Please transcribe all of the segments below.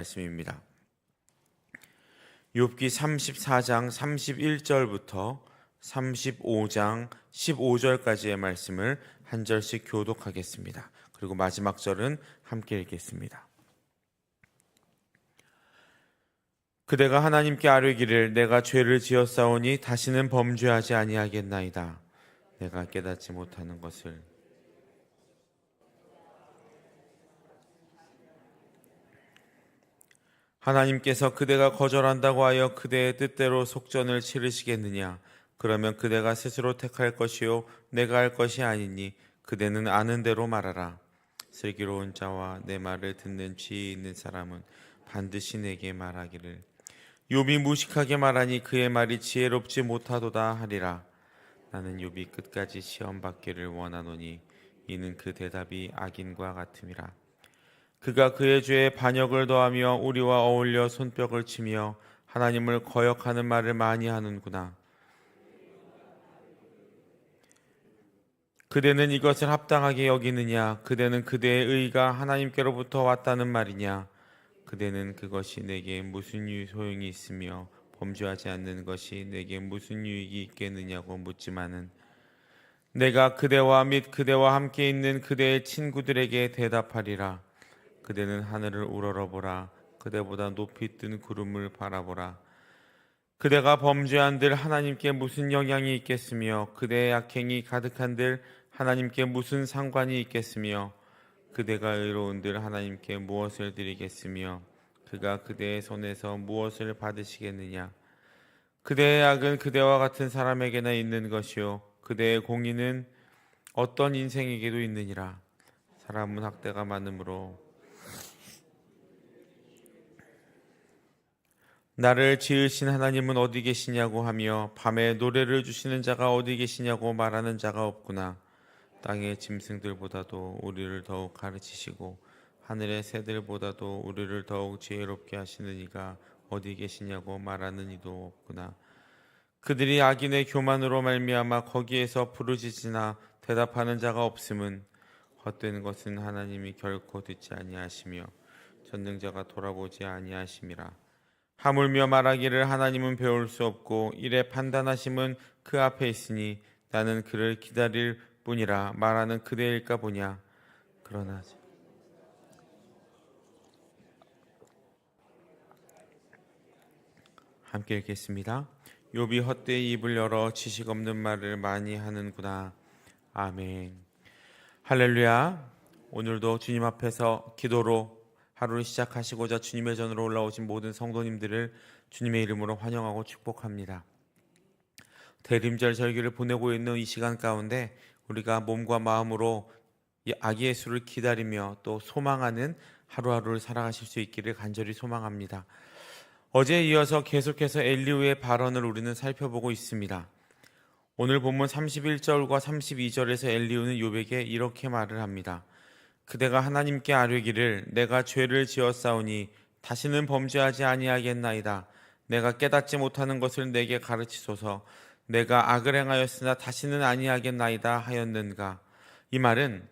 말씀입니다. 욥기 34장 31절부터 35장 15절까지의 말씀을 한 절씩 교독하겠습니다. 그리고 마지막 절은 함께 읽겠습니다. 그대가 하나님께 아뢰기를 내가 죄를 지었사오니 다시는 범죄하지 아니하겠나이다. 내가 깨닫지 못하는 것을. 하나님께서 그대가 거절한다고 하여 그대의 뜻대로 속전을 치르시겠느냐? 그러면 그대가 스스로 택할 것이요 내가 할 것이 아니니 그대는 아는 대로 말하라. 슬기로운 자와 내 말을 듣는 지혜 있는 사람은 반드시 내게 말하기를 욥이 무식하게 말하니 그의 말이 지혜롭지 못하도다 하리라. 나는 욥이 끝까지 시험 받기를 원하노니 이는 그 대답이 악인과 같음이라. 그가 그의 죄에 반역을 더하며 우리와 어울려 손뼉을 치며 하나님을 거역하는 말을 많이 하는구나. 그대는 이것을 합당하게 여기느냐? 그대는 그대의 의가 하나님께로부터 왔다는 말이냐? 그대는 그것이 내게 무슨 소용이 있으며 범죄하지 않는 것이 내게 무슨 유익이 있겠느냐고 묻지만은 내가 그대와 및 그대와 함께 있는 그대의 친구들에게 대답하리라. 그대는 하늘을 우러러보라. 그대보다 높이 뜬 구름을 바라보라. 그대가 범죄한들 하나님께 무슨 영향이 있겠으며 그대의 악행이 가득한들 하나님께 무슨 상관이 있겠으며 그대가 의로운들 하나님께 무엇을 드리겠으며 그가 그대의 손에서 무엇을 받으시겠느냐. 그대의 악은 그대와 같은 사람에게나 있는 것이요 그대의 공의는 어떤 인생에게도 있느니라. 사람은 학대가 많으므로 나를 지으신 하나님은 어디 계시냐고 하며 밤에 노래를 주시는 자가 어디 계시냐고 말하는 자가 없구나. 땅의 짐승들보다도 우리를 더욱 가르치시고 하늘의 새들보다도 우리를 더욱 지혜롭게 하시는 이가 어디 계시냐고 말하는 이도 없구나. 그들이 악인의 교만으로 말미암아 거기에서 부르짖으나 대답하는 자가 없음은 헛된 것은 하나님이 결코 듣지 아니하시며 전능자가 돌아보지 아니하심이라. 하물며 말하기를 하나님은 배울 수 없고 이래 판단하심은 그 앞에 있으니 나는 그를 기다릴 뿐이라 말하는 그대일까 보냐. 그러나 함께 읽겠습니다. 욥이 헛되이 입을 열어 지식 없는 말을 많이 하는구나. 아멘. 할렐루야. 오늘도 주님 앞에서 기도로 하루를 시작하시고자 주님의 전으로 올라오신 모든 성도님들을 주님의 이름으로 환영하고 축복합니다. 대림절 절기를 보내고 있는 이 시간 가운데 우리가 몸과 마음으로 아기 예수를 기다리며 또 소망하는 하루하루를 살아가실 수 있기를 간절히 소망합니다. 어제에 이어서 계속해서 엘리후의 발언을 우리는 살펴보고 있습니다. 오늘 본문 31절과 32절에서 엘리후는 욥에게 이렇게 말을 합니다. 그대가 하나님께 아뢰기를 내가 죄를 지었사오니 다시는 범죄하지 아니하겠나이다. 내가 깨닫지 못하는 것을 내게 가르치소서. 내가 악을 행하였으나 다시는 아니하겠나이다 하였는가. 이 말은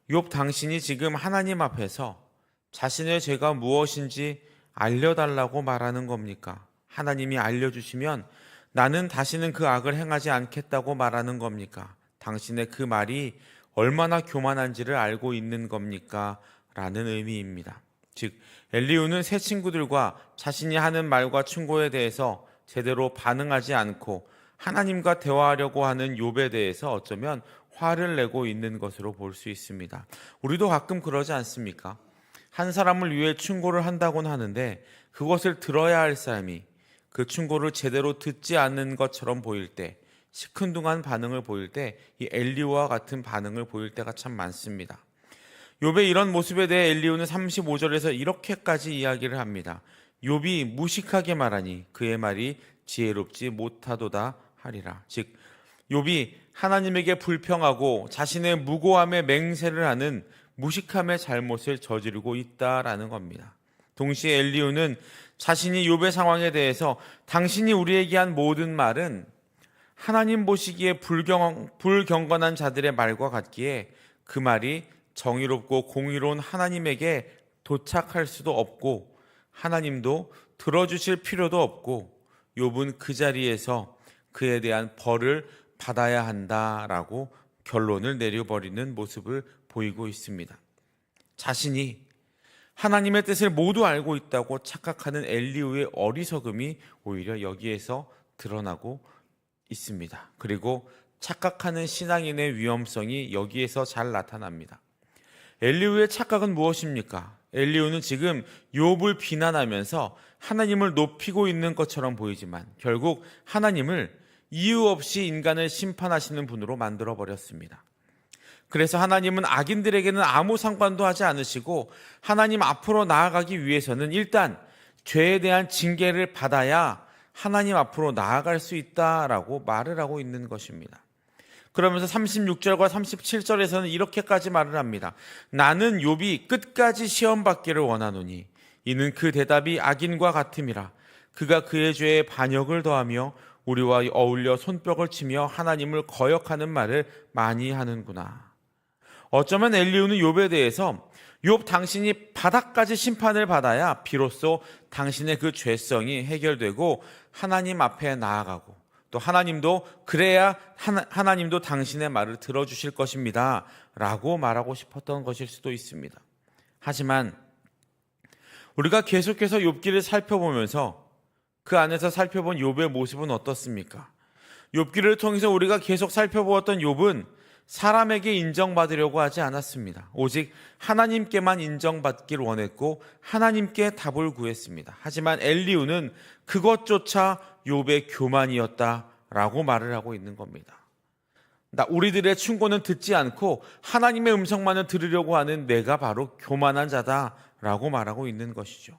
욥 당신이 지금 하나님 앞에서 자신의 죄가 무엇인지 알려달라고 말하는 겁니까? 하나님이 알려주시면 나는 다시는 그 악을 행하지 않겠다고 말하는 겁니까? 당신의 그 말이 얼마나 교만한지를 알고 있는 겁니까? 라는 의미입니다. 즉 엘리후는 새 친구들과 자신이 하는 말과 충고에 대해서 제대로 반응하지 않고 하나님과 대화하려고 하는 욥에 대해서 어쩌면 화를 내고 있는 것으로 볼 수 있습니다. 우리도 가끔 그러지 않습니까? 한 사람을 위해 충고를 한다고는 하는데 그것을 들어야 할 사람이 그 충고를 제대로 듣지 않는 것처럼 보일 때, 시큰둥한 반응을 보일 때 이 엘리후와 같은 반응을 보일 때가 참 많습니다. 욥의 이런 모습에 대해 엘리후는 35절에서 이렇게까지 이야기를 합니다. 욥이 무식하게 말하니 그의 말이 지혜롭지 못하도다 하리라. 즉 욥이 하나님에게 불평하고 자신의 무고함에 맹세를 하는 무식함의 잘못을 저지르고 있다라는 겁니다. 동시에 엘리후는 자신이 욥의 상황에 대해서 당신이 우리에게 한 모든 말은 하나님 보시기에 불경건한 자들의 말과 같기에 그 말이 정의롭고 공의로운 하나님에게 도착할 수도 없고 하나님도 들어주실 필요도 없고 욥은 그 자리에서 그에 대한 벌을 받아야 한다라고 결론을 내려버리는 모습을 보이고 있습니다. 자신이 하나님의 뜻을 모두 알고 있다고 착각하는 엘리후의 어리석음이 오히려 여기에서 드러나고 있습니다. 그리고 착각하는 신앙인의 위험성이 여기에서 잘 나타납니다. 엘리후의 착각은 무엇입니까? 엘리후는 지금 욥을 비난하면서 하나님을 높이고 있는 것처럼 보이지만 결국 하나님을 이유 없이 인간을 심판하시는 분으로 만들어버렸습니다. 그래서 하나님은 악인들에게는 아무 상관도 하지 않으시고 하나님 앞으로 나아가기 위해서는 일단 죄에 대한 징계를 받아야 하나님 앞으로 나아갈 수 있다라고 말을 하고 있는 것입니다. 그러면서 36절과 37절에서는 이렇게까지 말을 합니다. 나는 욥이 끝까지 시험받기를 원하노니 이는 그 대답이 악인과 같음이라. 그가 그의 죄에 반역을 더하며 우리와 어울려 손뼉을 치며 하나님을 거역하는 말을 많이 하는구나. 어쩌면 엘리후는 욥에 대해서 욥 당신이 바닥까지 심판을 받아야 비로소 당신의 그 죄성이 해결되고 하나님 앞에 나아가고 또 하나님도 그래야 하나님도 당신의 말을 들어주실 것입니다 라고 말하고 싶었던 것일 수도 있습니다. 하지만 우리가 계속해서 욥기를 살펴보면서 그 안에서 살펴본 욥의 모습은 어떻습니까? 욥기를 통해서 우리가 계속 살펴보았던 욥은 사람에게 인정받으려고 하지 않았습니다. 오직 하나님께만 인정받기를 원했고 하나님께 답을 구했습니다. 하지만 엘리후는 그것조차 욥의 교만이었다라고 말을 하고 있는 겁니다. 우리들의 충고는 듣지 않고 하나님의 음성만을 들으려고 하는 내가 바로 교만한 자다라고 말하고 있는 것이죠.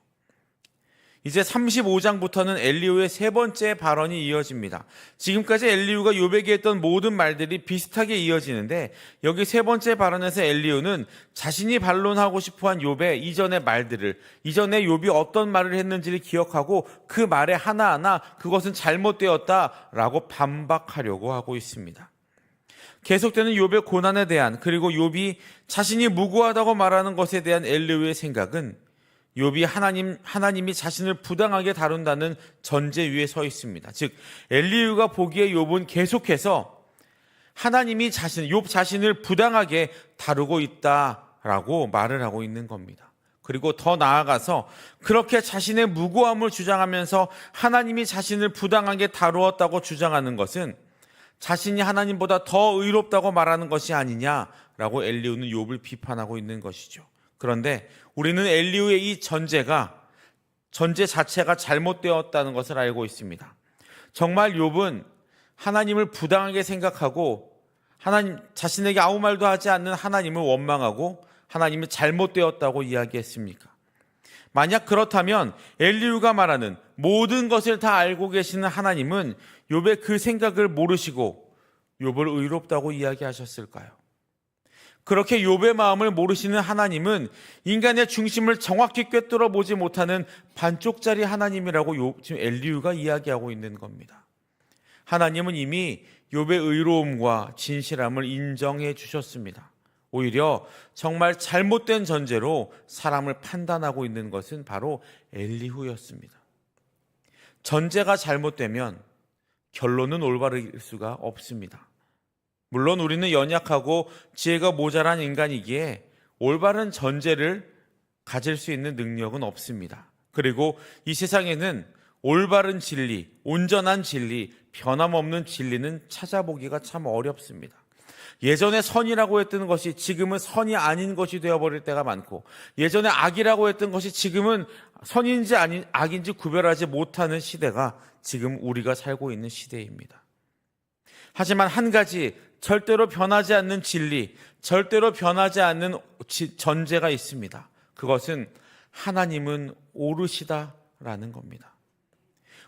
이제 35장부터는 엘리후의 세 번째 발언이 이어집니다. 지금까지 엘리후가 욥에게 했던 모든 말들이 비슷하게 이어지는데 여기 세 번째 발언에서 엘리후는 자신이 반론하고 싶어한 욥의 이전의 말들을, 이전에 욥이 어떤 말을 했는지를 기억하고 그 말에 하나하나 그것은 잘못되었다라고 반박하려고 하고 있습니다. 계속되는 욥의 고난에 대한, 그리고 욥이 자신이 무고하다고 말하는 것에 대한 엘리후의 생각은 욥이 하나님이 자신을 부당하게 다룬다는 전제 위에 서 있습니다. 즉 엘리후가 보기에 욥은 계속해서 하나님이 욥 자신을 부당하게 다루고 있다라고 말을 하고 있는 겁니다. 그리고 더 나아가서 그렇게 자신의 무고함을 주장하면서 하나님이 자신을 부당하게 다루었다고 주장하는 것은 자신이 하나님보다 더 의롭다고 말하는 것이 아니냐라고 엘리후는 욥을 비판하고 있는 것이죠. 그런데 우리는 엘리후의 이 전제 자체가 잘못되었다는 것을 알고 있습니다. 정말 욥은 하나님을 부당하게 생각하고 하나님 자신에게 아무 말도 하지 않는 하나님을 원망하고 하나님이 잘못되었다고 이야기했습니까? 만약 그렇다면 엘리후가 말하는 모든 것을 다 알고 계시는 하나님은 욥의 그 생각을 모르시고 욥을 의롭다고 이야기하셨을까요? 그렇게 욥의 마음을 모르시는 하나님은 인간의 중심을 정확히 꿰뚫어 보지 못하는 반쪽짜리 하나님이라고 지금 엘리후가 이야기하고 있는 겁니다. 하나님은 이미 욥의 의로움과 진실함을 인정해 주셨습니다. 오히려 정말 잘못된 전제로 사람을 판단하고 있는 것은 바로 엘리후였습니다. 전제가 잘못되면 결론은 올바를 수가 없습니다. 물론 우리는 연약하고 지혜가 모자란 인간이기에 올바른 전제를 가질 수 있는 능력은 없습니다. 그리고 이 세상에는 올바른 진리, 온전한 진리, 변함없는 진리는 찾아보기가 참 어렵습니다. 예전에 선이라고 했던 것이 지금은 선이 아닌 것이 되어버릴 때가 많고, 예전에 악이라고 했던 것이 지금은 선인지 악인지 구별하지 못하는 시대가 지금 우리가 살고 있는 시대입니다. 하지만 한 가지 절대로 변하지 않는 진리, 절대로 변하지 않는 전제가 있습니다. 그것은 하나님은 옳으시다라는 겁니다.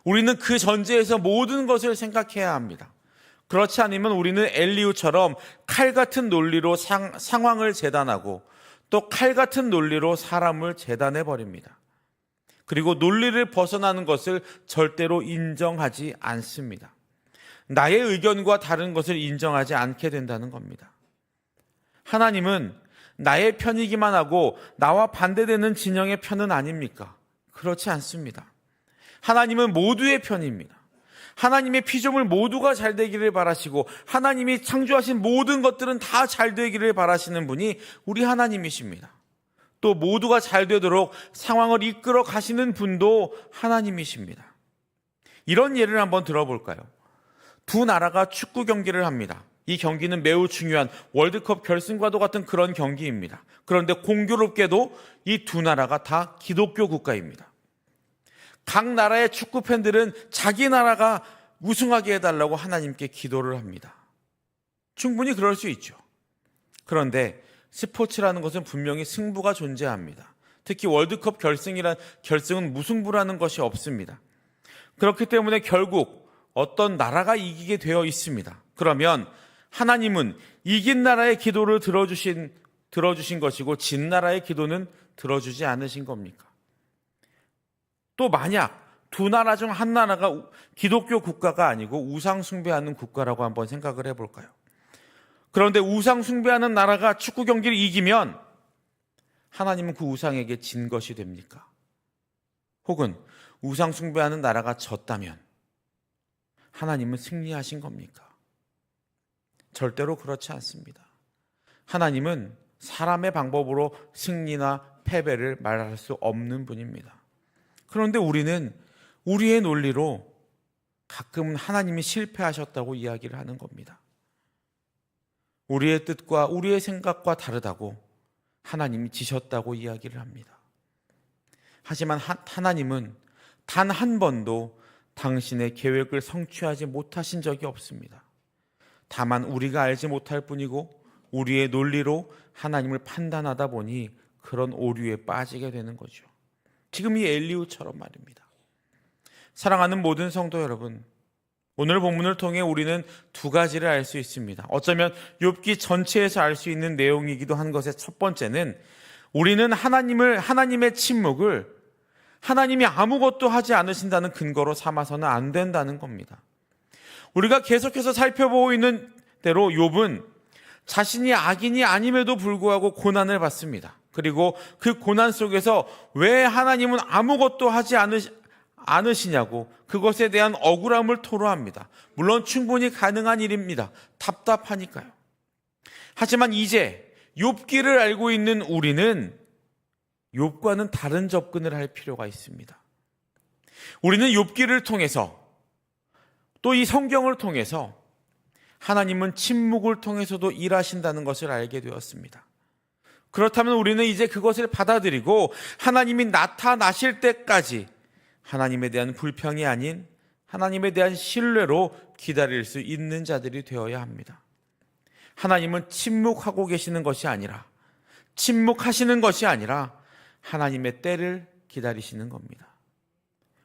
우리는 그 전제에서 모든 것을 생각해야 합니다. 그렇지 않으면 우리는 엘리후처럼 칼 같은 논리로 상황을 재단하고 또 칼 같은 논리로 사람을 재단해 버립니다. 그리고 논리를 벗어나는 것을 절대로 인정하지 않습니다. 나의 의견과 다른 것을 인정하지 않게 된다는 겁니다. 하나님은 나의 편이기만 하고 나와 반대되는 진영의 편은 아닙니까? 그렇지 않습니다. 하나님은 모두의 편입니다. 하나님의 피조물 모두가 잘 되기를 바라시고 하나님이 창조하신 모든 것들은 다 잘 되기를 바라시는 분이 우리 하나님이십니다. 또 모두가 잘 되도록 상황을 이끌어 가시는 분도 하나님이십니다. 이런 예를 한번 들어볼까요? 두 나라가 축구 경기를 합니다. 이 경기는 매우 중요한 월드컵 결승과도 같은 그런 경기입니다. 그런데 공교롭게도 이 두 나라가 다 기독교 국가입니다. 각 나라의 축구 팬들은 자기 나라가 우승하게 해달라고 하나님께 기도를 합니다. 충분히 그럴 수 있죠. 그런데 스포츠라는 것은 분명히 승부가 존재합니다. 특히 월드컵 결승은 무승부라는 것이 없습니다. 그렇기 때문에 결국 어떤 나라가 이기게 되어 있습니다. 그러면 하나님은 이긴 나라의 기도를 들어주신 것이고 진 나라의 기도는 들어주지 않으신 겁니까? 또 만약 두 나라 중 한 나라가 기독교 국가가 아니고 우상 숭배하는 국가라고 한번 생각을 해볼까요? 그런데 우상 숭배하는 나라가 축구 경기를 이기면 하나님은 그 우상에게 진 것이 됩니까? 혹은 우상 숭배하는 나라가 졌다면 하나님은 승리하신 겁니까? 절대로 그렇지 않습니다. 하나님은 사람의 방법으로 승리나 패배를 말할 수 없는 분입니다. 그런데 우리는 우리의 논리로 가끔은 하나님이 실패하셨다고 이야기를 하는 겁니다. 우리의 뜻과 우리의 생각과 다르다고 하나님이 지셨다고 이야기를 합니다. 하지만 하나님은 단 한 번도 당신의 계획을 성취하지 못하신 적이 없습니다. 다만 우리가 알지 못할 뿐이고 우리의 논리로 하나님을 판단하다 보니 그런 오류에 빠지게 되는 거죠. 지금 이 엘리후처럼 말입니다. 사랑하는 모든 성도 여러분, 오늘 본문을 통해 우리는 두 가지를 알 수 있습니다. 어쩌면 욥기 전체에서 알 수 있는 내용이기도 한 것의 첫 번째는 우리는 하나님의 침묵을 하나님이 아무것도 하지 않으신다는 근거로 삼아서는 안 된다는 겁니다. 우리가 계속해서 살펴보고 있는 대로 욥은 자신이 악인이 아님에도 불구하고 고난을 받습니다. 그리고 그 고난 속에서 왜 하나님은 아무것도 하지 않으시냐고 그것에 대한 억울함을 토로합니다. 물론 충분히 가능한 일입니다. 답답하니까요. 하지만 이제 욥기를 알고 있는 우리는 욥과는 다른 접근을 할 필요가 있습니다. 우리는 욥기를 통해서 또 이 성경을 통해서 하나님은 침묵을 통해서도 일하신다는 것을 알게 되었습니다. 그렇다면 우리는 이제 그것을 받아들이고 하나님이 나타나실 때까지 하나님에 대한 불평이 아닌 하나님에 대한 신뢰로 기다릴 수 있는 자들이 되어야 합니다. 하나님은 침묵하고 계시는 것이 아니라 침묵하시는 것이 아니라 하나님의 때를 기다리시는 겁니다.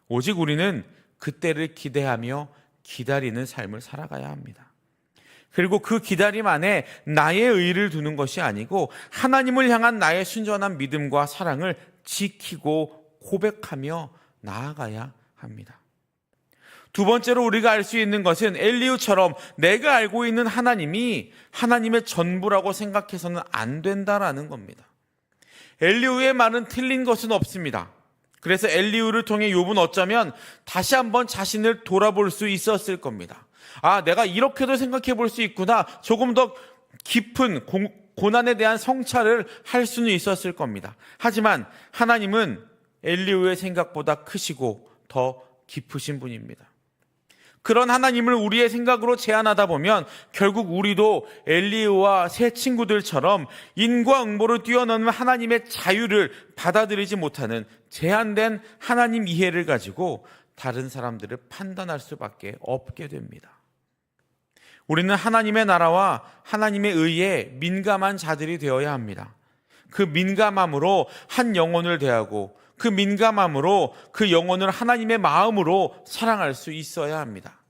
오직 우리는 그 때를 기대하며 기다리는 삶을 살아가야 합니다. 그리고 그 기다림 안에 나의 의의를 두는 것이 아니고 하나님을 향한 나의 순전한 믿음과 사랑을 지키고 고백하며 나아가야 합니다. 두 번째로 우리가 알 수 있는 것은 엘리후처럼 내가 알고 있는 하나님이 하나님의 전부라고 생각해서는 안 된다라는 겁니다. 엘리후의 말은 틀린 것은 없습니다. 그래서 엘리후를 통해 욥은 어쩌면 다시 한번 자신을 돌아볼 수 있었을 겁니다. 아, 내가 이렇게도 생각해 볼 수 있구나. 조금 더 깊은 고난에 대한 성찰을 할 수는 있었을 겁니다. 하지만 하나님은 엘리후의 생각보다 크시고 더 깊으신 분입니다. 그런 하나님을 우리의 생각으로 제한하다 보면 결국 우리도 엘리후와 새 친구들처럼 인과응보를 뛰어넘는 하나님의 자유를 받아들이지 못하는 제한된 하나님 이해를 가지고 다른 사람들을 판단할 수밖에 없게 됩니다. 우리는 하나님의 나라와 하나님의 의에 민감한 자들이 되어야 합니다. 그 민감함으로 한 영혼을 대하고 그 민감함으로 그 영혼을 하나님의 마음으로 사랑할 수 있어야 합니다.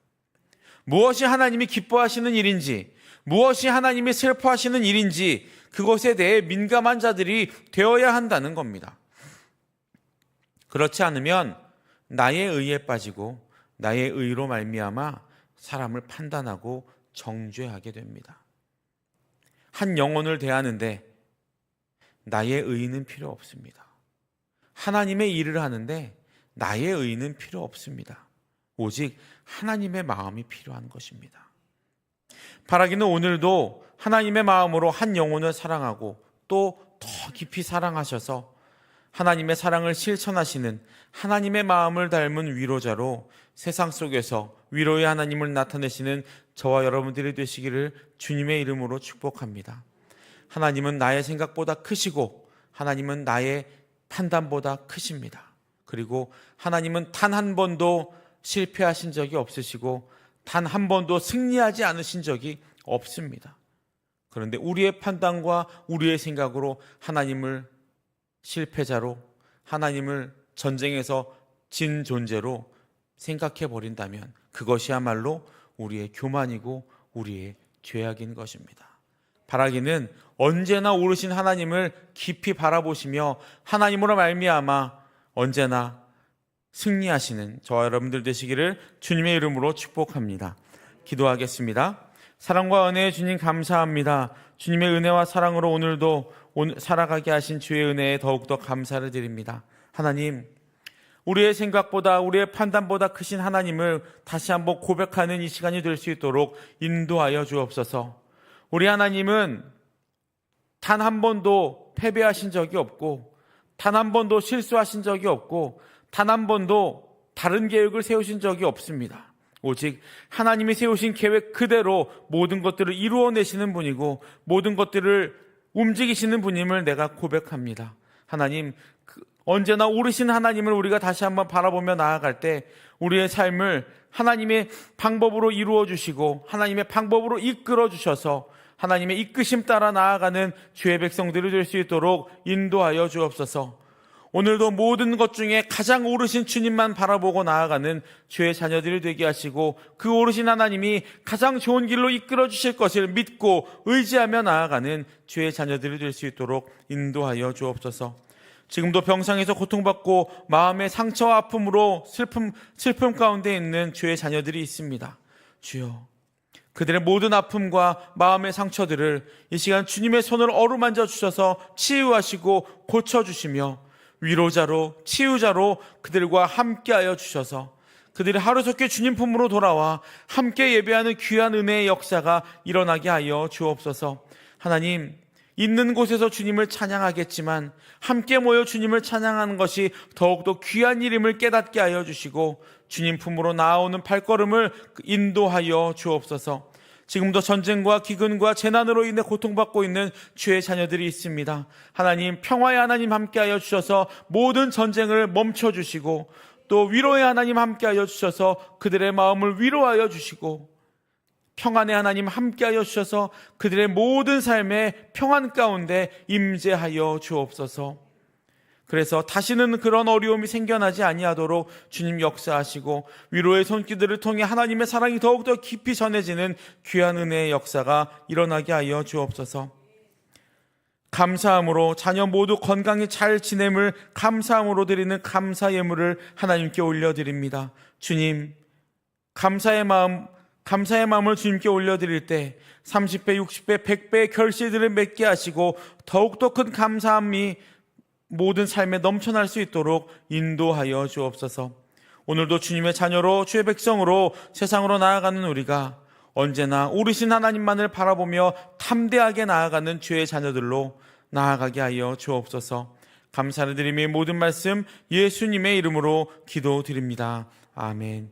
무엇이 하나님이 기뻐하시는 일인지, 무엇이 하나님이 슬퍼하시는 일인지 그것에 대해 민감한 자들이 되어야 한다는 겁니다. 그렇지 않으면 나의 의에 빠지고 나의 의로 말미암아 사람을 판단하고 정죄하게 됩니다. 한 영혼을 대하는데 나의 의는 필요 없습니다. 하나님의 일을 하는데 나의 의는 필요 없습니다. 오직 하나님의 마음이 필요한 것입니다. 바라기는 오늘도 하나님의 마음으로 한 영혼을 사랑하고 또 더 깊이 사랑하셔서 하나님의 사랑을 실천하시는 하나님의 마음을 닮은 위로자로 세상 속에서 위로의 하나님을 나타내시는 저와 여러분들이 되시기를 주님의 이름으로 축복합니다. 하나님은 나의 생각보다 크시고 하나님은 나의 판단보다 크십니다. 그리고 하나님은 단 한 번도 실패하신 적이 없으시고 단 한 번도 승리하지 않으신 적이 없습니다. 그런데 우리의 판단과 우리의 생각으로 하나님을 실패자로, 하나님을 전쟁에서 진 존재로 생각해 버린다면 그것이야말로 우리의 교만이고 우리의 죄악인 것입니다. 바라기는 언제나 오르신 하나님을 깊이 바라보시며 하나님으로 말미암아 언제나 승리하시는 저와 여러분들 되시기를 주님의 이름으로 축복합니다. 기도하겠습니다. 사랑과 은혜의 주님 감사합니다. 주님의 은혜와 사랑으로 오늘도 살아가게 하신 주의 은혜에 더욱더 감사를 드립니다. 하나님, 우리의 생각보다 우리의 판단보다 크신 하나님을 다시 한번 고백하는 이 시간이 될 수 있도록 인도하여 주옵소서. 우리 하나님은 단 한 번도 패배하신 적이 없고 단 한 번도 실수하신 적이 없고 단 한 번도 다른 계획을 세우신 적이 없습니다. 오직 하나님이 세우신 계획 그대로 모든 것들을 이루어내시는 분이고 모든 것들을 움직이시는 분임을 내가 고백합니다. 하나님, 언제나 오르신 하나님을 우리가 다시 한번 바라보며 나아갈 때 우리의 삶을 하나님의 방법으로 이루어 주시고 하나님의 방법으로 이끌어 주셔서 하나님의 이끄심 따라 나아가는 주의 백성들이 될 수 있도록 인도하여 주옵소서. 오늘도 모든 것 중에 가장 오르신 주님만 바라보고 나아가는 주의 자녀들이 되게 하시고 그 오르신 하나님이 가장 좋은 길로 이끌어 주실 것을 믿고 의지하며 나아가는 주의 자녀들이 될 수 있도록 인도하여 주옵소서. 지금도 병상에서 고통받고 마음의 상처와 아픔으로 슬픔 가운데 있는 주의 자녀들이 있습니다. 주여, 그들의 모든 아픔과 마음의 상처들을 이 시간 주님의 손을 어루만져 주셔서 치유하시고 고쳐주시며 위로자로 치유자로 그들과 함께하여 주셔서 그들이 하루속히 주님 품으로 돌아와 함께 예배하는 귀한 은혜의 역사가 일어나게 하여 주옵소서. 하나님, 있는 곳에서 주님을 찬양하겠지만 함께 모여 주님을 찬양하는 것이 더욱더 귀한 일임을 깨닫게 하여 주시고 주님 품으로 나아오는 발걸음을 인도하여 주옵소서. 지금도 전쟁과 기근과 재난으로 인해 고통받고 있는 주의 자녀들이 있습니다. 하나님, 평화의 하나님 함께하여 주셔서 모든 전쟁을 멈춰주시고 또 위로의 하나님 함께하여 주셔서 그들의 마음을 위로하여 주시고 평안의 하나님 함께하여 주셔서 그들의 모든 삶의 평안 가운데 임재하여 주옵소서. 그래서 다시는 그런 어려움이 생겨나지 아니하도록 주님 역사하시고 위로의 손길들을 통해 하나님의 사랑이 더욱더 깊이 전해지는 귀한 은혜의 역사가 일어나게 하여 주옵소서. 감사함으로 자녀 모두 건강히 잘 지냄을 감사함으로 드리는 감사 예물을 하나님께 올려드립니다. 주님, 감사의 마음을 주님께 올려드릴 때 30배, 60배, 100배의 결실들을 맺게 하시고 더욱더 큰 감사함이 모든 삶에 넘쳐날 수 있도록 인도하여 주옵소서. 오늘도 주님의 자녀로 주의 백성으로 세상으로 나아가는 우리가 언제나 오르신 하나님만을 바라보며 담대하게 나아가는 주의 자녀들로 나아가게 하여 주옵소서. 감사를 드리며 모든 말씀 예수님의 이름으로 기도드립니다. 아멘.